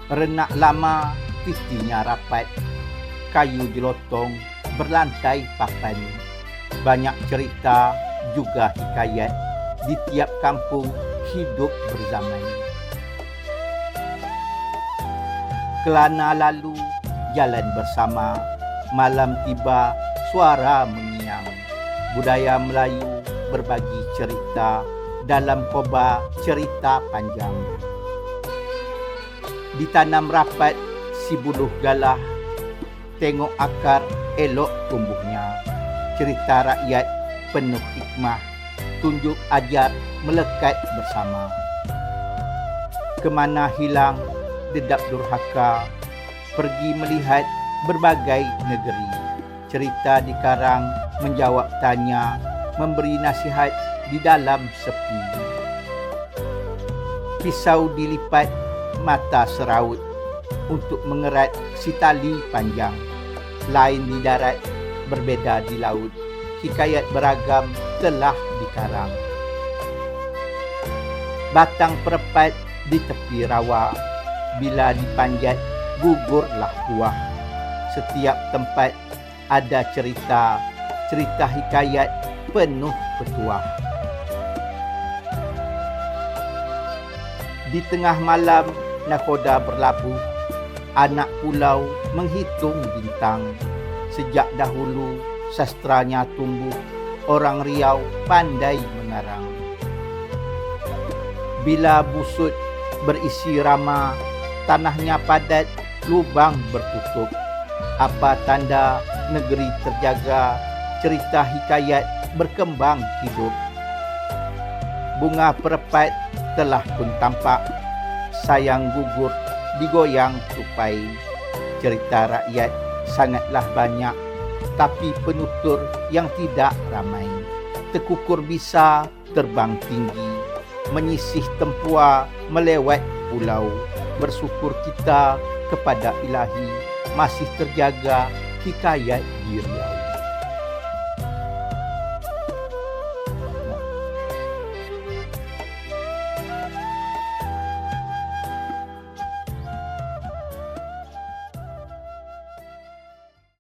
Renak lama, titinya rapat, kayu jelotong, berlantai papan. Banyak cerita, juga hikayat, di tiap kampung hidup berzaman. Kelana lalu, jalan bersama, malam tiba, suara mengiang. Budaya Melayu berbagi cerita, dalam koba cerita panjang. Ditanam rapat si buluh galah, tengok akar elok tumbuhnya. Cerita rakyat penuh hikmah, tunjuk ajar melekat bersama. Kemana hilang dedap durhaka, pergi melihat berbagai negeri. Cerita dikarang menjawab tanya, memberi nasihat di dalam sepi. Pisau dilipat, mata seraut, untuk mengerat si tali panjang. Lain di darat, berbeza di laut, hikayat beragam telah dikarang. Batang perepat di tepi rawa, bila dipanjat gugurlah kuah. Setiap tempat ada cerita, cerita hikayat penuh petuah. Di tengah malam nakhoda berlabuh, anak pulau menghitung bintang. Sejak dahulu sastranya tumbuh, orang Riau pandai mengarang. Bila busut berisi rama, tanahnya padat, lubang bertutup. Apa tanda negeri terjaga, cerita hikayat berkembang hidup. Bunga perepat telah pun tampak, sayang gugur digoyang tupai. Cerita rakyat sangatlah banyak, tapi penutur yang tidak ramai. Tekukur bisa terbang tinggi, menyisih tempua melewat pulau. Bersyukur kita kepada Ilahi, masih terjaga hikayat di Riau.